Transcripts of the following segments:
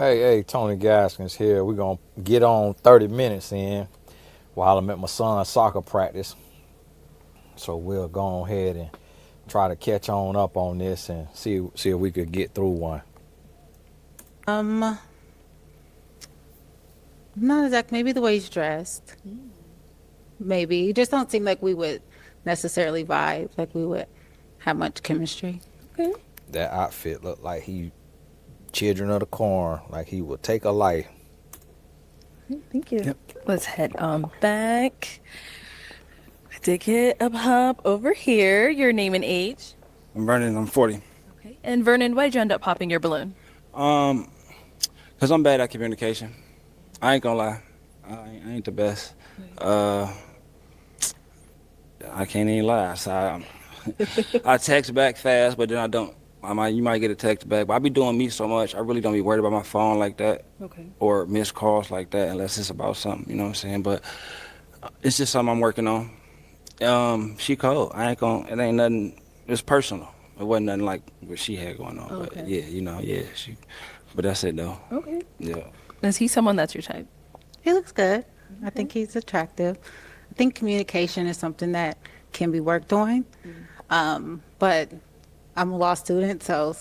Hey, Tony Gaskins here. We're going to get on 30 minutes in while I'm at my son's soccer practice. So we'll go ahead and try to catch on up on this and see if we could get through one. Um, Not exactly. Maybe the way he's dressed. Maybe. It just don't seem like we would necessarily vibe, like we would have much chemistry. Okay. That outfit looked like he children of the corn, like he would take a life. Thank you. Yep. Let's head on back. To get up hop over here, your name and age. I'm Vernon. I'm 40. Okay. And Vernon, why did you end up popping your balloon? Cause I'm bad at communication. I ain't gonna lie. I ain't the best. I can't even lie. So I text back fast, but then I don't. You might get a text back, but I be doing me so much. I really don't be worried about my phone like that Okay. or missed calls like that unless it's about something. You know what I'm saying? But it's just something I'm working on. She cold. I ain't gonna. It ain't nothing. It's personal. It wasn't nothing like what she had going on. Okay. But yeah. She. But that's it though. Okay. Yeah. Is he someone that's your type? He looks good. I think he's attractive. I think communication is something that can be worked on. But I'm a law student, so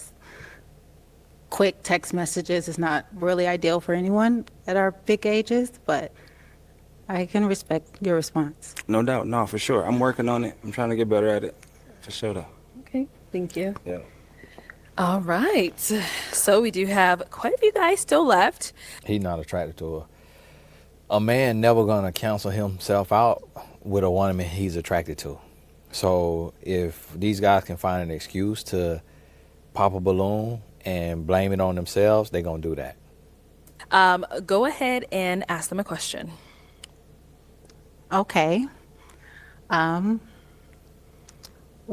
quick text messages is not really ideal for anyone at our big ages, but I can respect your response. No doubt. No, for sure. I'm working on it. I'm trying to get better at it. For sure though. Okay. Thank you. Yeah. All right. So we do have quite a few guys still left. He not attracted to her. A man never gonna cancel himself out with a woman he's attracted to. So if these guys can find an excuse to pop a balloon and blame it on themselves, they're gonna do that. Go ahead and ask them a question. Okay. What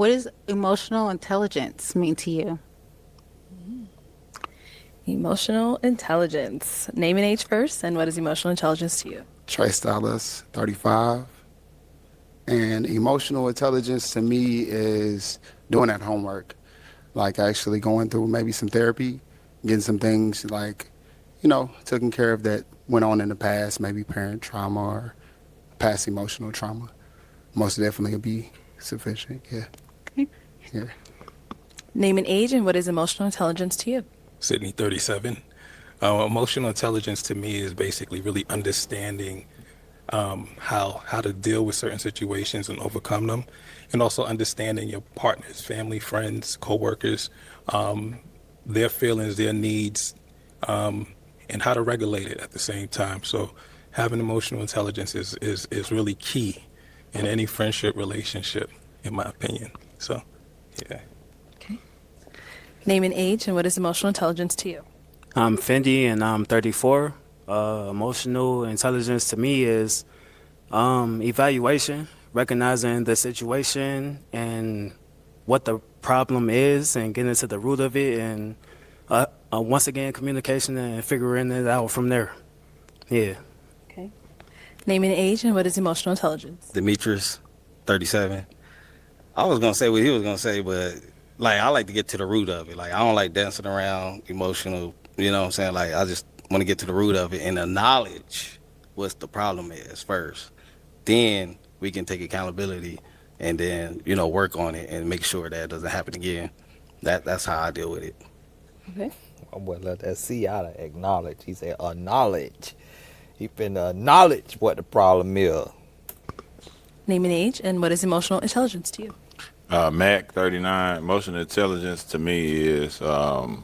does emotional intelligence mean to you? Emotional intelligence. Name and age first, and what is emotional intelligence to you? Trey Stylus, 35. And emotional intelligence to me is doing that homework, like actually going through maybe some therapy, getting some things like, taken care of that went on in the past, maybe parent trauma or past emotional trauma. Most definitely would be sufficient, yeah. Okay. Yeah. Name and age, and what is emotional intelligence to you? Sydney, 37. Emotional intelligence to me is basically really understanding how to deal with certain situations and overcome them, and also understanding your partners, family, friends, coworkers, their feelings, their needs, and how to regulate it at the same time. So having emotional intelligence is really key in any friendship relationship, in my opinion. So, yeah. Okay. Name and age, and what is emotional intelligence to you? I'm Fendi and I'm 34. Emotional intelligence to me is evaluation, recognizing the situation and what the problem is and getting to the root of it, and once again, communication and figuring it out from there. Yeah. Okay. Name and age, and what is emotional intelligence? Demetrius, 37. I was gonna say what he was gonna say, but like I like to get to the root of it. Like I don't like dancing around emotional. You know what I'm saying? Like I just want to get to the root of it and acknowledge what the problem is first. Then we can take accountability and then work on it and make sure that it doesn't happen again. That's how I deal with it. Okay. My boy let that C out of acknowledge. He said acknowledge. He finna acknowledge what the problem is. Name and age, and what is emotional intelligence to you? Mac, 39. Emotional intelligence to me is the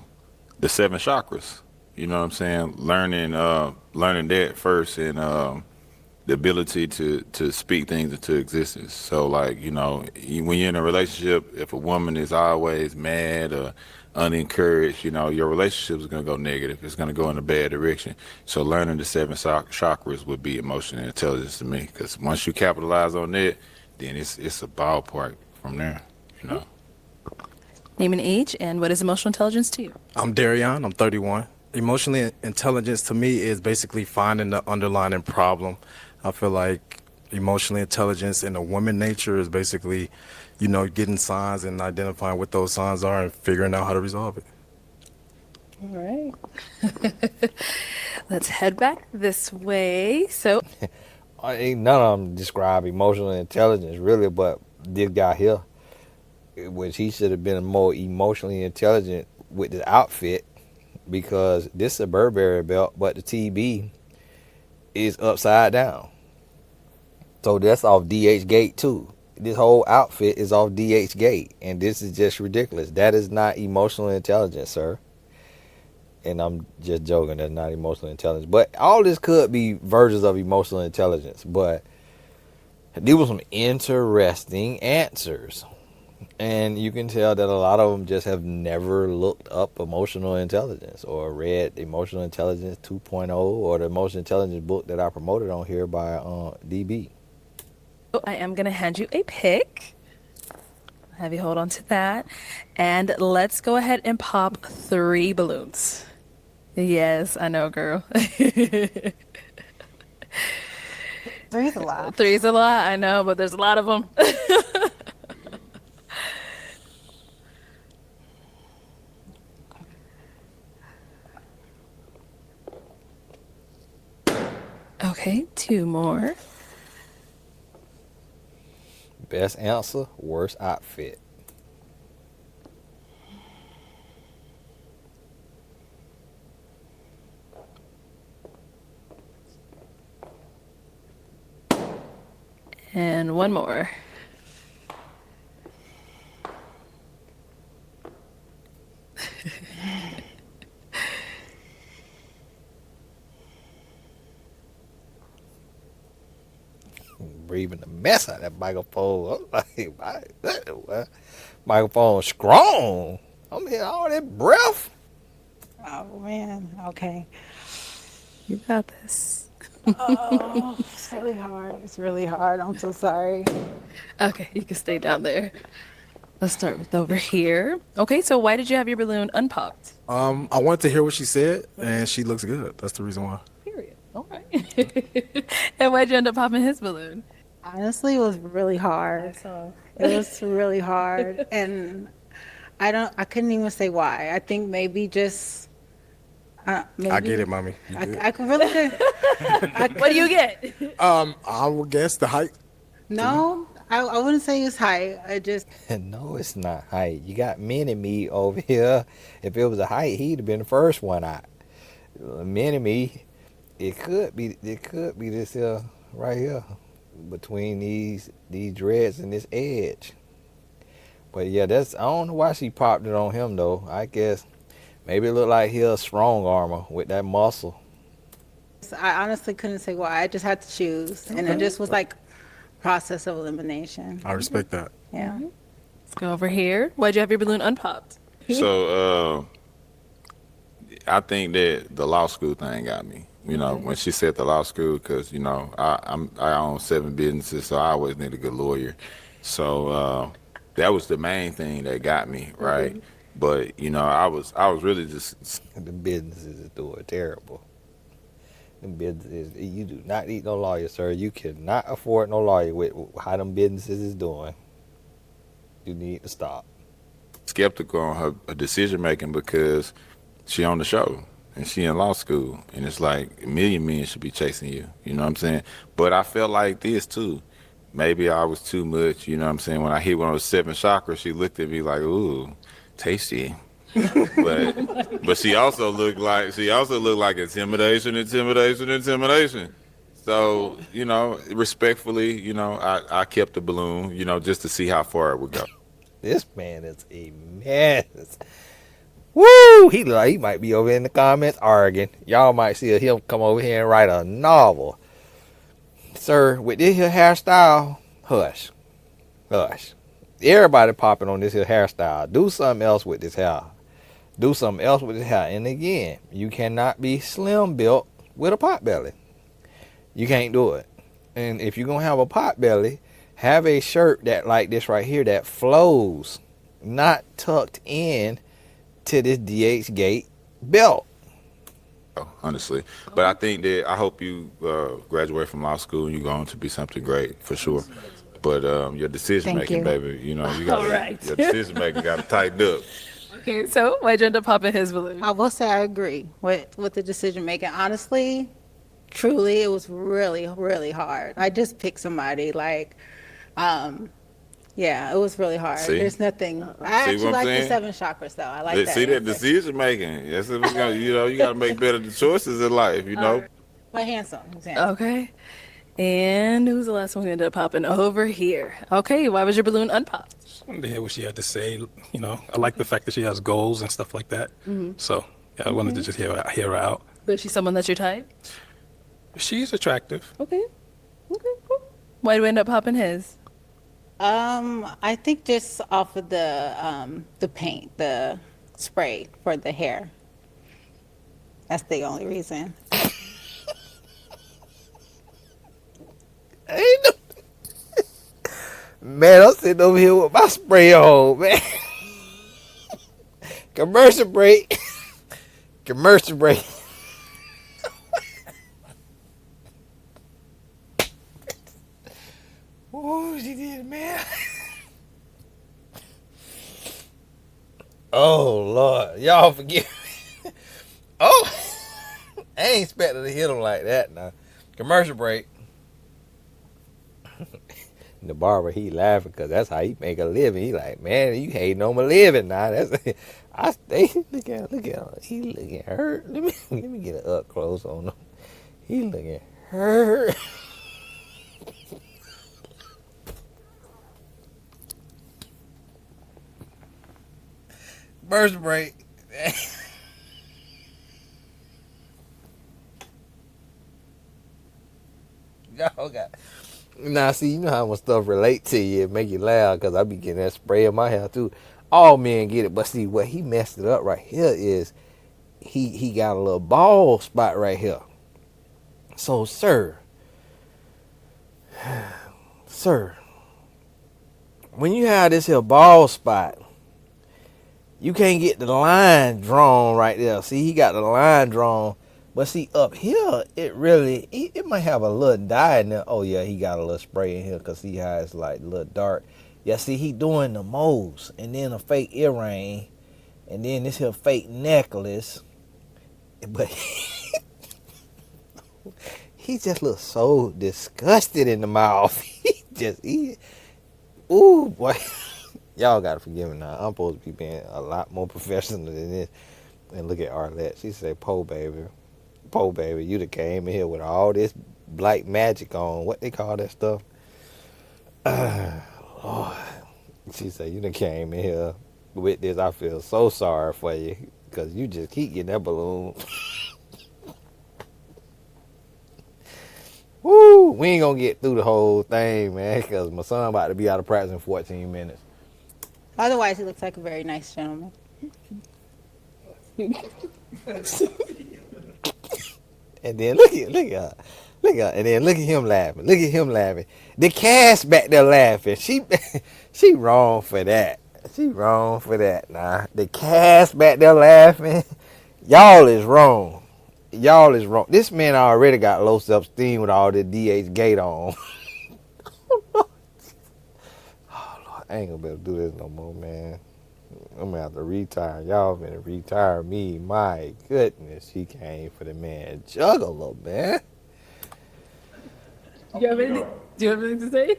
seven chakras. You know what I'm saying? Learning that first, and the ability to speak things into existence. So like, when you're in a relationship, if a woman is always mad or unencouraged, your relationship is going to go negative. It's going to go in a bad direction. So learning the seven chakras would be emotional intelligence to me, because once you capitalize on that, then it's a ballpark from there, Name and age, and what is emotional intelligence to you? I'm Darion. I'm 31. Emotional intelligence to me is basically finding the underlying problem. I feel like emotional intelligence in a woman nature is basically, getting signs and identifying what those signs are and figuring out how to resolve it. All right. Let's head back this way. So, Ain't none of them describe emotional intelligence really, but this guy here, which he should have been more emotionally intelligent with the outfit because this is a Burberry belt, but the TB is upside down. So that's off DH Gate too. This whole outfit is off DH Gate, and this is just ridiculous. That is not emotional intelligence, sir. And I'm just joking. That's not emotional intelligence. But all this could be versions of emotional intelligence. But there were some interesting answers. And you can tell that a lot of them just have never looked up emotional intelligence or read Emotional Intelligence 2.0 or the Emotional Intelligence book that I promoted on here by DB. I am going to hand you a pick. Have you hold on to that. And let's go ahead and pop 3 balloons. Yes, I know, girl. 3's a lot. 3's a lot, I know, but there's a lot of them. Okay, 2 more. Best answer, worst outfit. And 1 more. Breathing the mess out of that microphone. I'm like, what? Microphone strong. I'm hearing all that breath. Oh man. Okay. You got this. Oh, it's really hard. It's really hard. I'm so sorry. Okay, you can stay down there. Let's start with over here. Okay, so why did you have your balloon unpopped? I wanted to hear what she said, and she looks good. That's the reason why. Period. All right. And why'd you end up popping his balloon? Honestly, it was really hard. It was really hard, and I couldn't even say why. I think maybe just. Maybe, I get it, mommy. You good. I could really good. What do you get? I would guess the height. No, I wouldn't say it's high. I just No, it's not height. You got Mini-Me over here. If it was a height, he'd have been the first one out. Mini-Me, it could be this here right here between these dreads and this edge. But yeah, I don't know why she popped it on him though. I guess maybe it looked like he a strong armor with that muscle. I honestly couldn't say why. I just had to choose, and it just was like process of elimination. I respect that. Yeah. Let's go over here. Why'd you have your balloon unpopped? So I think that the law school thing got me. You know, when she said the law school, because you know I own 7 businesses, so I always need a good lawyer. So that was the main thing that got me, right? But you know, I was really just The businesses is doing terrible. Them businesses, you do not need no lawyer, sir. You cannot afford no lawyer with how them businesses is doing. You need to stop. skeptical on her decision making because she on the show and she in law school, and it's like a million men should be chasing you. You know what I'm saying? But I felt like this too. Maybe I was too much. You know what I'm saying? When I hit one of those 7 chakras, she looked at me like, "Ooh, tasty." but she also looked like intimidation. So, you know, respectfully, you know, I kept the balloon, you know, just to see how far it would go. This man is a mess. Woo! He look like he might be over in the comments arguing. Y'all might see him come over here and write a novel. Sir, with this here hairstyle, hush. Hush. Everybody popping on this here hairstyle. Do something else with this hair. Do something else with this hair. And again, you cannot be slim built with a pot belly. You can't do it. And if you're going to have a pot belly, have a shirt that like this right here that flows, not tucked in to this DH gate belt. Honestly, but I think that I hope you graduate from law school and you're going to be something great for sure. But your decision Thank making, you. baby, you know, you got All right. your decision making got to tighten up. Okay, so why'd you end up popping his balloon? I will say I agree with the decision making. Honestly, truly, it was really, really hard. I just picked somebody like, um, yeah, it was really hard. See, There's nothing. I see what actually I'm like the saying? 7 chakras though. I like that See that answer. decision making. That's if it's gonna, you got to make better choices in life. But handsome, he's handsome. Okay. And who's the last one who ended up popping over here? Okay, why was your balloon unpopped? Just wanted to hear what she had to say. I like the fact that she has goals and stuff like that. So yeah, I wanted to just hear her out. Was she someone that's your type? She's attractive. Okay. Okay, cool. Why do we end up popping his? I think just off of the paint, the spray for the hair. That's the only reason. Ain't no. Man, I'm sitting over here with my spray on, man. Commercial break. Commercial break. Oh, she did, man. Oh, Lord. Y'all forgive me. Oh, I ain't expecting to hit him like that now. Commercial break. The barber, he laughing because that's how he make a living. He like, man, you hating on my living now. That's I stay. Look at him. He looking hurt. Let me get it up close on him. He looking hurt. Burst break. Y'all got. Now, see, you know how much stuff relate to you and make you laugh because I be getting that spray in my hair too. All men get it, but see, what he messed it up right here is he got a little bald spot right here. So, sir, when you have this here bald spot, you can't get the line drawn right there. See, he got the line drawn. But see, up here, it might have a little dye in there. Oh, yeah, he got a little spray in here because see how it's like a little dark. Yeah, see, he doing the most. And then a fake earring. And then this here fake necklace. But he just looks so disgusted in the mouth. Ooh, boy. Y'all got to forgive me now. I'm supposed to be being a lot more professional than this. And look at Arlette. She say, "Po baby. Po baby, you done came in here with all this black magic on." What they call that stuff? Lord. She said, "You done came in here with this. I feel so sorry for you. Because you just keep getting that balloon." Woo! We ain't going to get through the whole thing, man. Because my son about to be out of practice in 14 minutes. Otherwise, he looks like a very nice gentleman. And then look at her. And then look at him laughing. The cast back there laughing. She wrong for that. Nah. The cast back there laughing. Y'all is wrong. This man already got low self-esteem with all this DH gate on. Oh, Lord. I ain't gonna be able to do this no more, man. I'm gonna have to retire. Y'all finna retire me. My goodness, she came for the man juggalo, man. Do you have anything to say?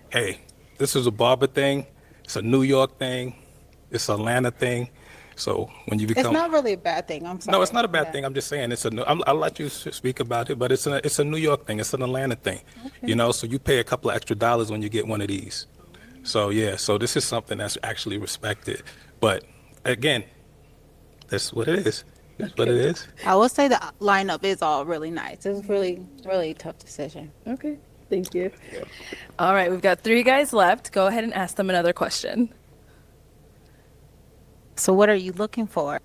Hey, this is a barber thing. It's a New York thing. It's an Atlanta thing. So when you become, It's not really a bad thing. I'm sorry. no, it's not a bad Yeah. thing. I'm just saying I'll let you speak about it, but it's a New York thing. It's an Atlanta thing. So you pay a couple of extra dollars when you get one of these. So yeah, so this is something that's actually respected. But again, that's what it is. That's what it is. I will say the lineup is all really nice. It was really, really tough decision. Okay, thank you. All right, we've got 3 guys left. Go ahead and ask them another question. So what are you looking for?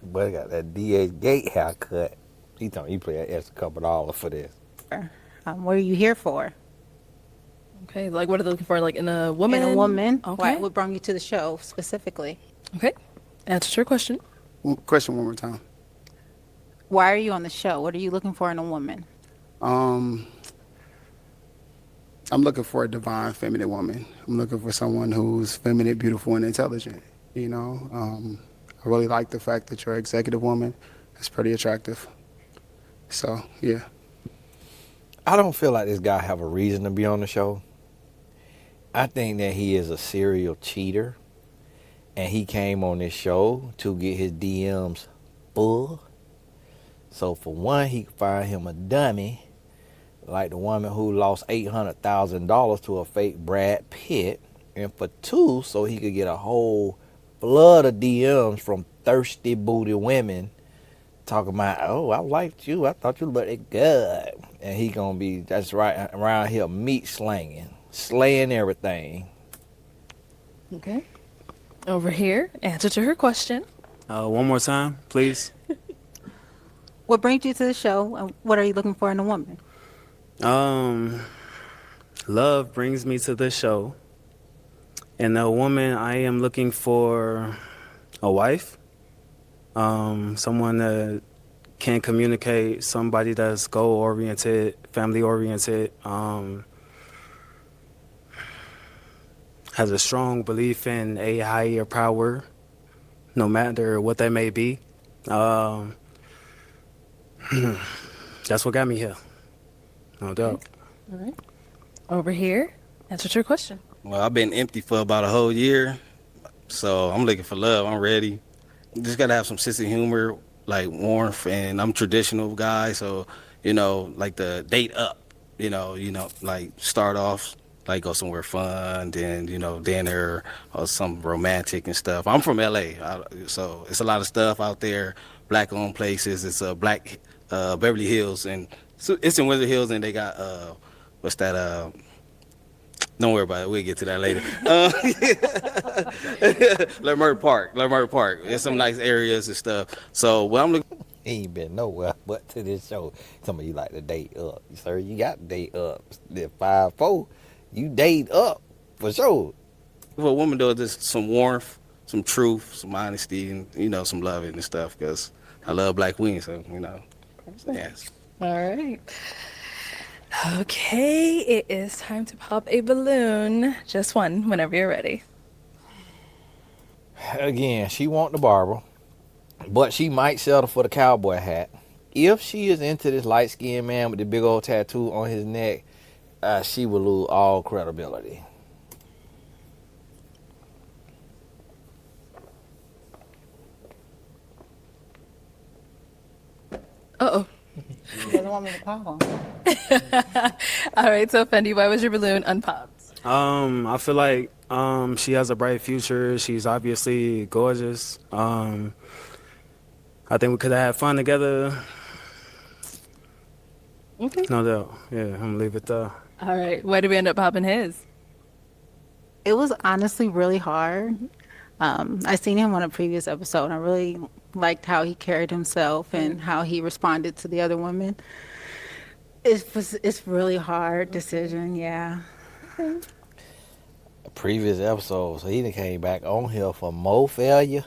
But got that DH gate haircut. He told me you pay an extra couple dollars for this. What are you here for? Okay, like what are they looking for? Like in a woman? In a woman? Okay. What brought you to the show specifically? Okay, answer your question. Question one more time. Why are you on the show? What are you looking for in a woman? I'm looking for a divine feminine woman. I'm looking for someone who's feminine, beautiful, and intelligent. You know, I really like the fact that you're an executive woman. It's pretty attractive. So yeah. I don't feel like this guy have a reason to be on the show. I think that he is a serial cheater, and he came on this show to get his DMs full. So for one, he could find him a dummy, like the woman who lost $800,000 to a fake Brad Pitt, and for two, so he could get a whole flood of DMs from thirsty booty women talking about, oh, I liked you, I thought you looked good, and he gonna be that's right around here meat slanging, slaying everything. Okay. Over here, answer to her question. One more time, please. What brings you to the show, and what are you looking for in a woman? Love brings me to the show. And a woman, I am looking for a wife, someone that can communicate, somebody that's goal-oriented, family-oriented, has a strong belief in a higher power, no matter what that may be. That's what got me here, no doubt. All right. Over here, answer to her question. Well, I've been empty for about a whole year, so I'm looking for love. I'm ready. Just gotta have some sense of humor, like warmth, and I'm traditional guy, so like the date up. Like start off like go somewhere fun, then dinner or some romantic and stuff. I'm from LA, so it's a lot of stuff out there, black-owned places. It's black Beverly Hills, and so it's in Windsor Hills, and they got what's that? Don't worry about it. We'll get to that later. Leimert Park. There's some nice areas and stuff. So what I'm looking. He ain't been nowhere but to this show. Some of you like to date up, sir. You got to date up. The 5'4", you date up for sure. For a woman, though, just some warmth, some truth, some honesty, and some loving and stuff. Because I love black women, so yes. All right. Okay, it is time to pop a balloon. Just one, whenever you're ready. Again, she want the barber, but she might settle for the cowboy hat. If she is into this light-skinned man with the big old tattoo on his neck, she will lose all credibility. Uh-oh. She doesn't want me to pop on. All right, so Fendi, why was your balloon unpopped? I feel like she has a bright future. She's obviously gorgeous. I think we could have had fun together. Okay. No doubt. Yeah, I'm gonna leave it there. All right, why did we end up popping his? It was honestly really hard. I seen him on a previous episode, and I really liked how he carried himself and how he responded to the other women. It's really hard decision, yeah. Previous episodes, so he done came back on here for more failure.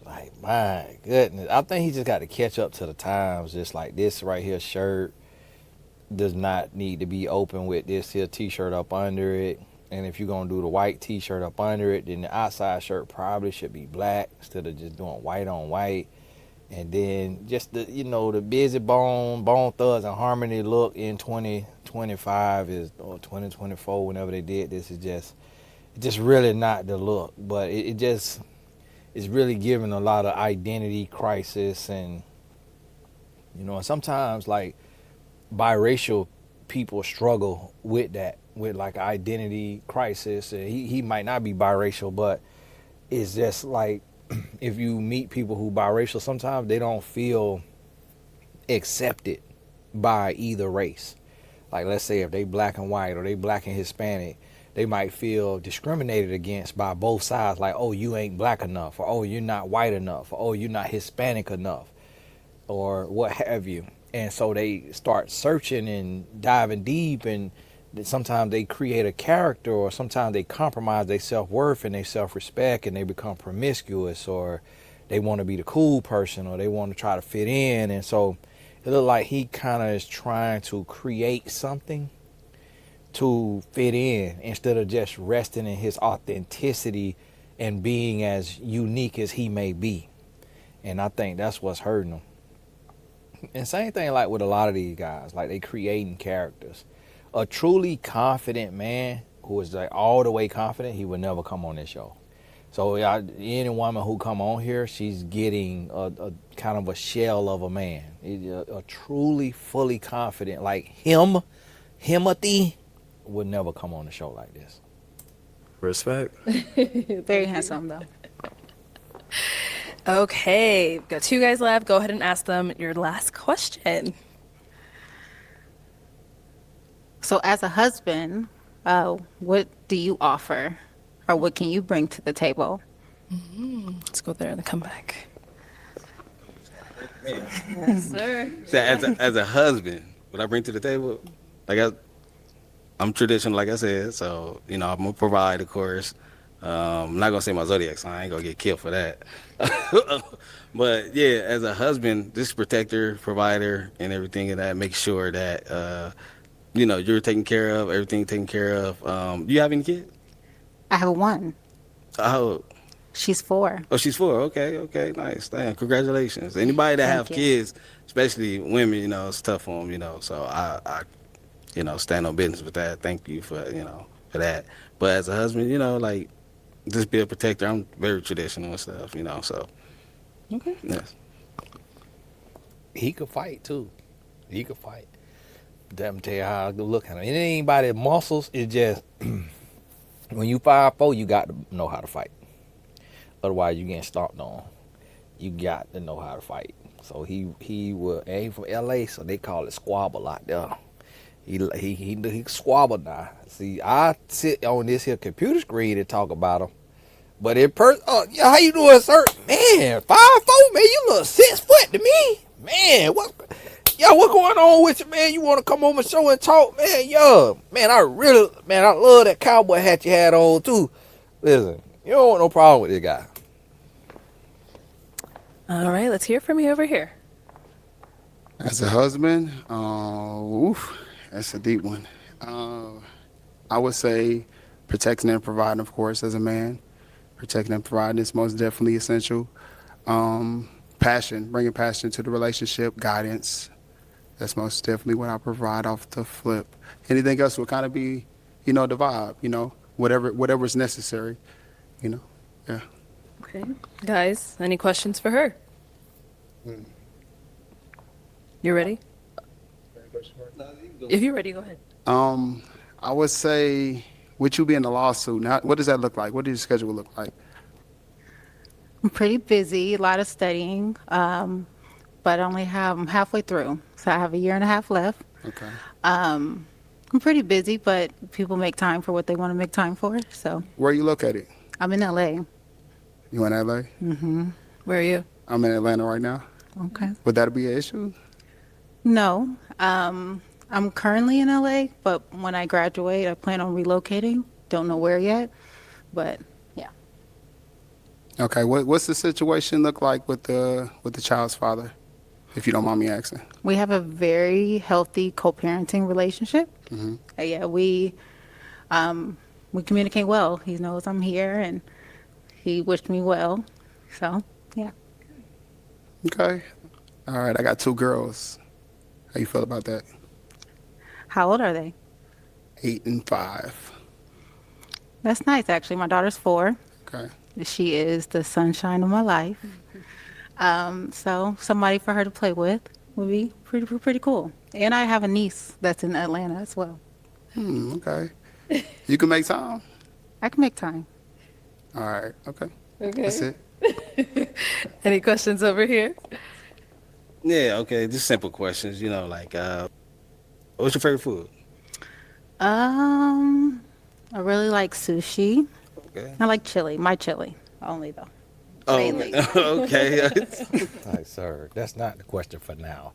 Like, my goodness. I think he just got to catch up to the times. Just like this right here shirt does not need to be open with this here t-shirt up under it. And if you're going to do the white t-shirt up under it, then the outside shirt probably should be black instead of just doing white on white. And then just the, the Busy Bone Thugs and Harmony look in 2025 or 2024, whenever they did this, is just really not the look. But it just is really giving a lot of identity crisis. And, sometimes like biracial people struggle with that, with like identity crisis. And he might not be biracial, but it's just like, if you meet people who biracial, sometimes they don't feel accepted by either race. Like, let's say if they black and white or they black and Hispanic, they might feel discriminated against by both sides. Like, oh, you ain't black enough, or oh, you're not white enough, or oh, you're not Hispanic enough, or what have you. And so they start searching and diving deep, and sometimes they create a character, or sometimes they compromise their self-worth and their self-respect, and they become promiscuous, or they want to be the cool person, or they want to try to fit in. And so it looks like he kind of is trying to create something to fit in instead of just resting in his authenticity and being as unique as he may be. And I think that's what's hurting him. And same thing like with a lot of these guys, like they creating characters. A truly confident man who is like all the way confident, he would never come on this show. So any woman who come on here, she's getting a kind of a shell of a man. A truly, fully confident, like Himothy, would never come on the show like this. Respect. Very handsome, though. Okay, we've got 2 guys left. Go ahead and ask them your last question. So, as a husband, what do you offer, or what can you bring to the table? Let's go there and then come back. So as a husband, what I bring to the table, like I'm traditional, like I said. So I'm gonna provide, of course. I'm not gonna say my zodiac sign. I ain't gonna get killed for that. But yeah, as a husband, this protector, provider, and everything of that, make sure that you're taken care of, everything taken care of. Do you have any kids? I have one. Oh, She's 4. oh, she's 4. Okay, nice. Damn, congratulations. Anybody that have Thank you. kids, especially women, it's tough for them. So I stand on business with that. Thank you for that. But as a husband, like, just be a protector. I'm very traditional and stuff, so. Okay. Yes. He could fight too. He could fight. Let me tell you how I look at him. It ain't by the muscles. It's just when you 5'4", you got to know how to fight. Otherwise, you getting stomped on. You got to know how to fight. So he will aim from L.A., so they call it squabble out there. He squabble now. See, I sit on this here computer screen and talk about him. But in person, yeah, how you doing, sir? Man, 5'4", man, you look 6 foot to me. Man, what's going on with you, man? You want to come on my show and talk, man? Yo, man, I love that cowboy hat you had on too. Listen, you don't want no problem with this guy. All right, let's hear from you over here. As a husband, that's a deep one. I would say protecting and providing, of course, as a man. Protecting and providing is most definitely essential. Passion, bringing passion to the relationship, guidance. That's most definitely what I provide off the flip. Anything else will kind of be, the vibe, whatever's necessary, yeah. Okay. Guys, any questions for her? You ready? If you're ready, go ahead. I would say, with you being a lawsuit, now, what does that look like? What does your schedule look like? I'm pretty busy, a lot of studying, but I'm halfway through. So I have a year and a half left. Okay. I'm pretty busy, but people make time for what they want to make time for. So Where are you located? I'm in LA. You in LA? Where are you? I'm in Atlanta right now. Okay. Would that be an issue? No, I'm currently in LA, but when I graduate, I plan on relocating. Don't know where yet, but yeah. Okay. What's the situation look like with the child's father, if you don't mind me asking? We have a very healthy co-parenting relationship. Yeah, we communicate well. He knows I'm here, and he wished me well. So yeah. Okay. All right. I got 2 girls. How you feel about that? How old are they? 8 and 5. That's nice, actually. My daughter's 4. Okay. She is the sunshine of my life. So somebody for her to play with would be pretty cool. And I have a niece that's in Atlanta as well. Okay. You can make time? I can make time. All right. Okay. Okay. That's it. Any questions over here? Yeah, okay, just simple questions, like, what's your favorite food? I really like sushi. Okay. I like chili. My chili only though. Oh, Mainly. okay. Like, sir, that's not the question for now.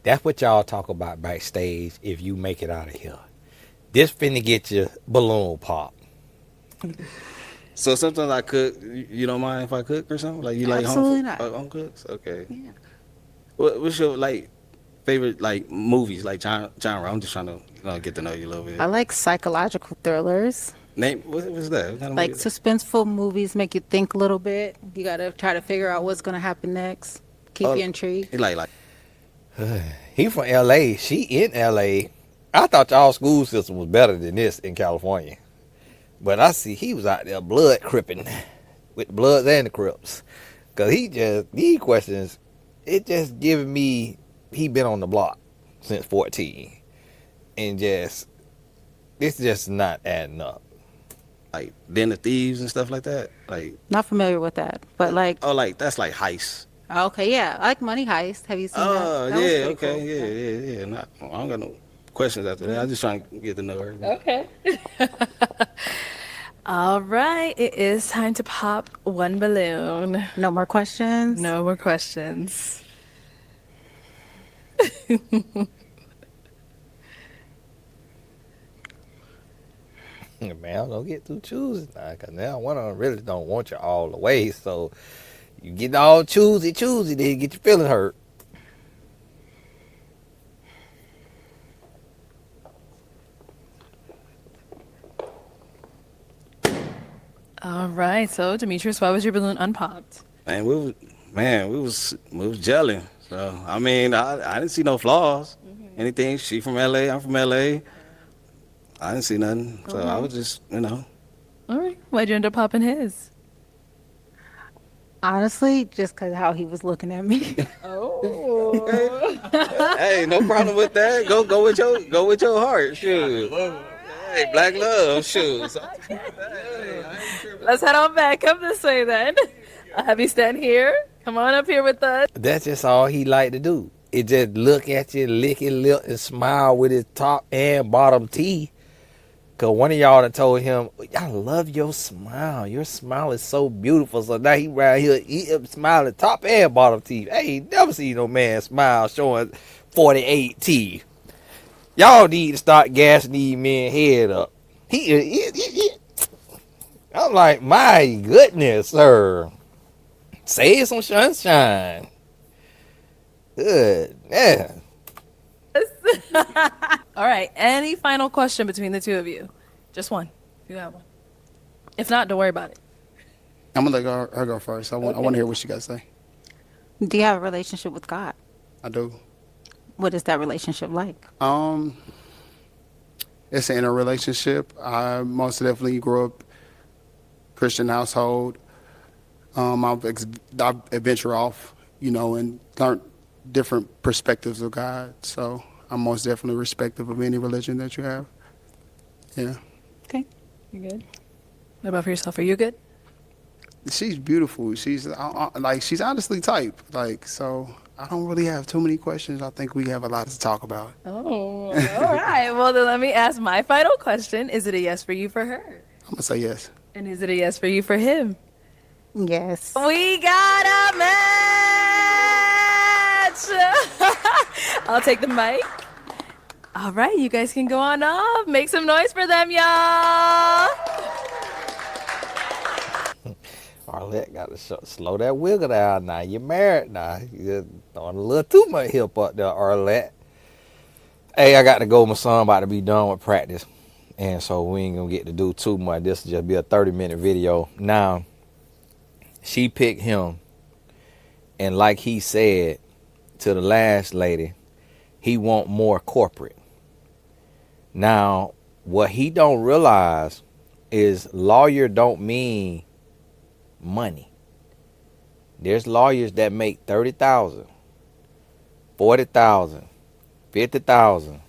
That's what y'all talk about backstage if you make it out of here. This finna get your balloon pop. So sometimes I cook. You don't mind if I cook or something? Like, you like Absolutely home, not. home cooks? Okay. Yeah. What's your, like, favorite, movies, like, genre? I'm just trying to get to know you a little bit. I like psychological thrillers. Name what's that? What kind of Like movie is that? suspenseful movies make you think a little bit. You got to try to figure out what's going to happen next. Keep Oh, you intrigued. he like He from L.A. She in L.A. I thought y'all school system was better than this in California. But I see he was out there blood cripping with the Bloods and the Crips. Because these questions, it just giving me, he been on the block since 14. And it's just not adding up. Den of Thieves and stuff like that. Like Not familiar with that, but like, oh, like that's like heist. okay, yeah, I like Money Heist. Have you seen that? Oh That was yeah, pretty okay, cool. yeah. Not, I don't got no questions after that. I'm just trying to get to know her. Okay. All right. It is time to pop one balloon. No more questions? No more questions. Man, don't get too choosy now. Because now one of them really don't want you all the way. So you get all choosy, then you get your feeling hurt. All right. So, Demetrius, why was your balloon unpopped? Man, we was gelling. So I mean, I didn't see no flaws. Anything. She from LA, I'm from LA. I didn't see nothing. So I was just, All right. Why'd you end up popping his? Honestly, just because how he was looking at me. hey, no problem with that. Go with your heart. Shoot. Hey, black love. Shoot. Let's head on back. Come this way then. I'll have you stand here. Come on up here with us. That's just all he like to do. It just look at you, lick his lip, and smile with his top and bottom teeth. Because one of y'all done told him, I love your smile. Your smile is so beautiful. So now he right here, he smiling top and bottom teeth. I ain't never seen no man smile showing 48 teeth. Y'all need to start gassing these men head up. I'm like, my goodness, sir. Save some sunshine. Good. Yeah. All right. Any final question between the two of you? Just one. If you have one. If not, don't worry about it. I'm gonna let her go first. I want to hear what she got to say. Do you have a relationship with God? I do. What is that relationship like? It's an inner relationship. I most definitely grew up Christian household. I've ventured off, and learned different perspectives of God. So I'm most definitely respectful of any religion that you have. Yeah. Okay. You good? What about for yourself? Are you good? She's beautiful. She's she's honestly type. So I don't really have too many questions. I think we have a lot to talk about. Oh, all right. Well, then let me ask my final question. Is it a yes for you for her? I'm gonna say yes. And is it a yes for you for him? Yes. We got a match! I'll take the mic. All right, you guys can go on up. Make some noise for them, y'all. Arlette got to slow that wiggle down now. You're married now. You're throwing a little too much hip up there, Arlette. Hey, I got to go. My son about to be done with practice. And so we ain't going to get to do too much. This will just be a 30-minute video. Now, she picked him. And like he said to the last lady, he want more corporate. Now, what he don't realize is lawyer don't mean money. There's lawyers that make 30,000, 40,000, 50,000.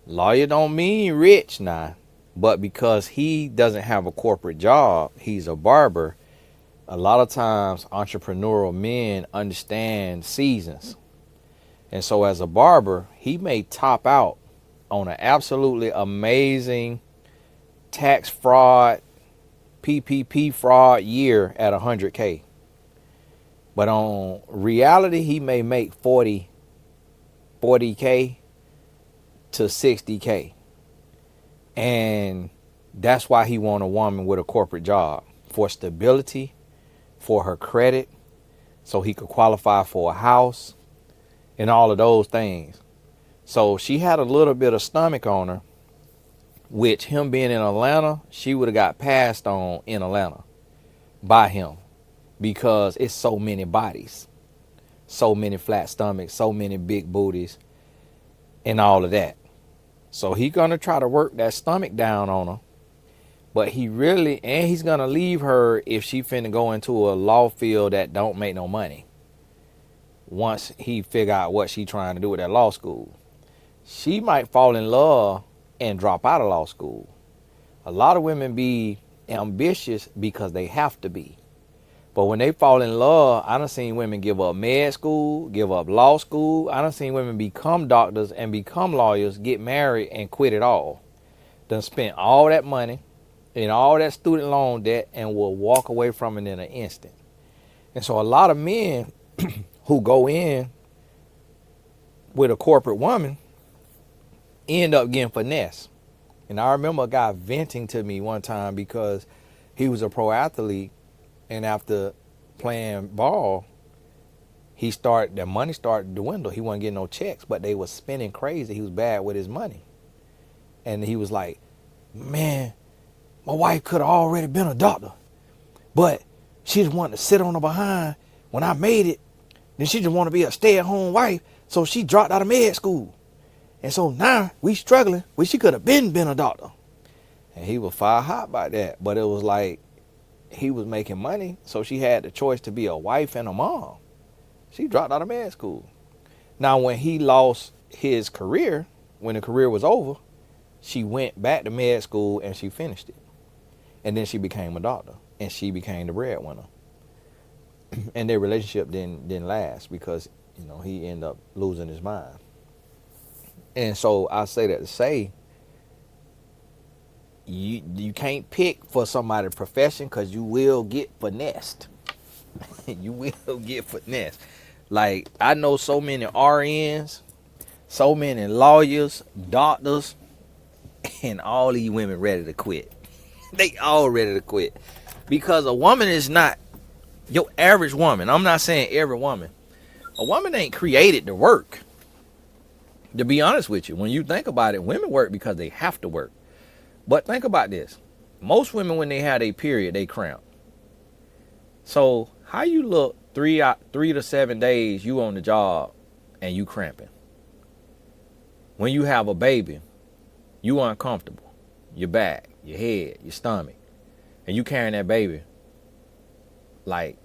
Lawyer don't mean rich now, but because he doesn't have a corporate job, he's a barber. A lot of times entrepreneurial men understand seasons. And so as a barber, he may top out on an absolutely amazing tax fraud, PPP fraud year at 100K. But on reality, he may make 40K to 60K. And that's why he want a woman with a corporate job, for stability, for her credit, so he could qualify for a house and all of those things. So she had a little bit of stomach on her which him being in Atlanta, she would have got passed on in Atlanta by him because it's so many bodies, so many flat stomachs, so many big booties, and all of that. So he gonna try to work that stomach down on her, but he's gonna leave her if she finna go into a law field that don't make no money. Once he figure out what she trying to do with that law school, she might fall in love and drop out of law school. A lot of women be ambitious because they have to be. But when they fall in love, I done seen women give up med school, give up law school. I done seen women become doctors and become lawyers, get married and quit it all. Done spent all that money and all that student loan debt and will walk away from it in an instant. And so a lot of men who go in with a corporate woman end up getting finesse. And I remember a guy venting to me one time because he was a pro athlete, and after playing ball, the money started to dwindle. He wasn't getting no checks, but they was spending crazy. He was bad with his money. And he was like, man, my wife could have already been a doctor, but she just wanted to sit on her behind when I made it. Then she just wanted to be a stay-at-home wife, so she dropped out of med school. And so now we struggling. Well, she could have been a doctor. And he was fire hot about that. But it was like he was making money, so she had the choice to be a wife and a mom. She dropped out of med school. Now, when he lost his career, when the career was over, she went back to med school and she finished it. And then she became a doctor, and she became the breadwinner. And their relationship didn't last because, he ended up losing his mind. And so I say that to say, you can't pick for somebody's profession because you will get finessed. You will get finessed. Like, I know so many RNs, so many lawyers, doctors, and all these women ready to quit. They all ready to quit. Because a woman is not your average woman. I'm not saying every woman. A woman ain't created to work. To be honest with you, when you think about it, women work because they have to work. But think about this. Most women, when they have a period, they cramp. So how you look 3 to 7 days you on the job and you cramping? When you have a baby, you uncomfortable. Your back, your head, your stomach. And you carrying that baby like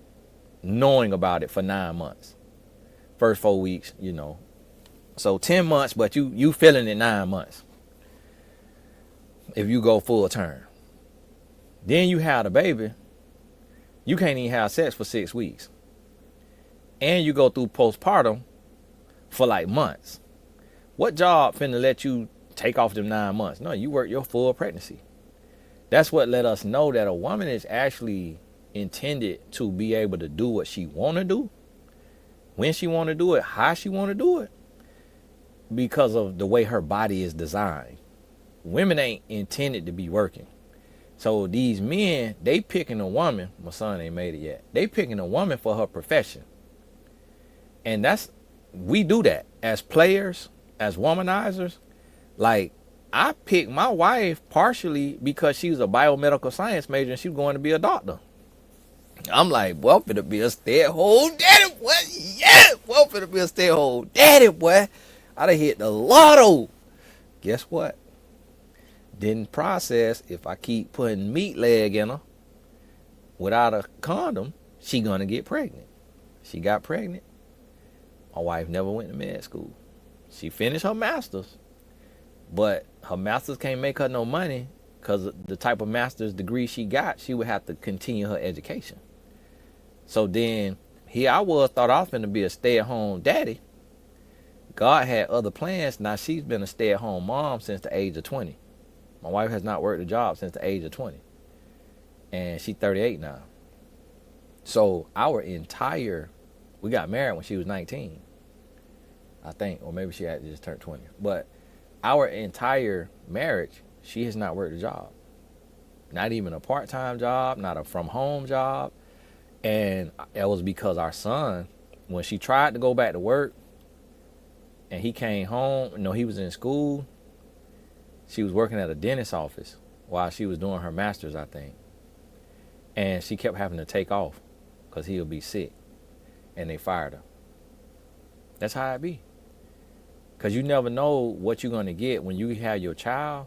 knowing about it for 9 months. First 4 weeks, So 10 months, but you feeling it 9 months. If you go full term. Then you have the baby. You can't even have sex for 6 weeks. And you go through postpartum for like months. What job finna let you take off them 9 months? No, you work your full pregnancy. That's what let us know that a woman is actually intended to be able to do what she want to do, when she want to do it, how she want to do it, because of the way her body is designed. Women ain't intended to be working. So these men, they picking a woman. My son ain't made it yet. They picking a woman for her profession. And we do that as players, as womanizers. Like, I picked my wife partially because she was a biomedical science major and she was going to be a doctor. I'm like, well, finna be a stay-at-home daddy, boy. Yeah, well, finna be a stay-at-home daddy, boy. I done hit the lotto. Guess what? Didn't process if I keep putting meat leg in her without a condom, she gonna get pregnant. She got pregnant. My wife never went to med school. She finished her master's, but her master's can't make her no money because the type of master's degree she got, she would have to continue her education. So then here I thought I was going to be a stay-at-home daddy. God had other plans. Now she's been a stay-at-home mom since the age of 20. My wife has not worked a job since the age of 20. And she's 38 now. So we got married when she was 19, I think, or maybe she had just turned 20. But our entire marriage, she has not worked a job. Not even a part-time job, not a from-home job. And that was because our son, when she tried to go back to work and he came home, he was in school, She was working at a dentist's office while she was doing her master's, I think. And she kept having to take off because he'll be sick. And they fired her. That's how it be. Because you never know what you're going to get when you have your child.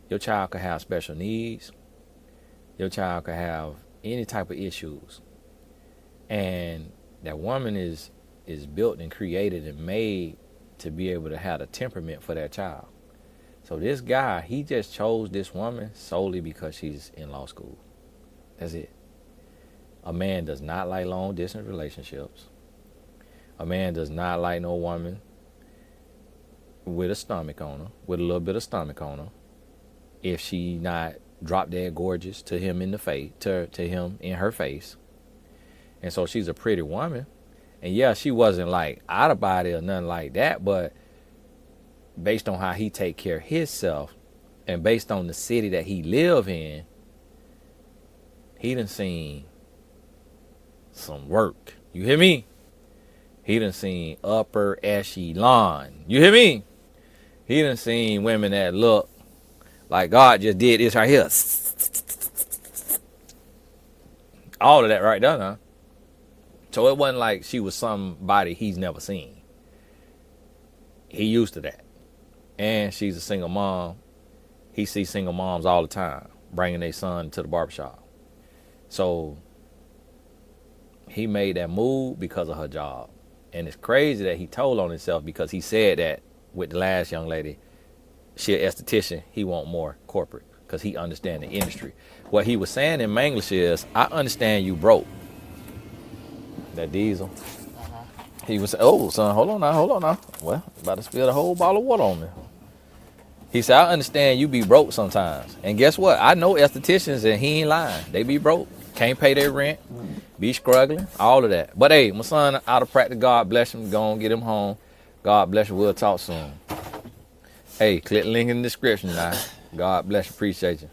Your child could have special needs. Your child could have any type of issues. And that woman is built and created and made to be able to have a temperament for that child. So this guy, he just chose this woman solely because she's in law school. That's it. A man does not like long distance relationships. A man does not like no woman with a stomach on her, with a little bit of stomach on her. If she not drop dead gorgeous to him in the face, to him in her face. And so she's a pretty woman. And yeah, she wasn't like out of body or nothing like that, but based on how he take care of himself and based on the city that he live in, he done seen some work. You hear me? He done seen upper echelon. You hear me? He done seen women that look like God just did this right here. All of that right there, huh? So it wasn't like she was somebody he's never seen. He used to that. And she's a single mom. He sees single moms all the time, bringing their son to the barbershop. So he made that move because of her job. And it's crazy that he told on himself because he said that with the last young lady, she an esthetician, he want more corporate because he understand the industry. What he was saying in English is, I understand you broke. That diesel. He was, oh, son, hold on now. Well, about to spill the whole bottle of water on me. He said, I understand you be broke sometimes. And guess what? I know estheticians and he ain't lying. They be broke. Can't pay their rent. Be struggling. All of that. But hey, my son out of practice, God bless him. Go on, get him home. God bless you. We'll talk soon. Hey, click the link in the description now. God bless you. Appreciate you.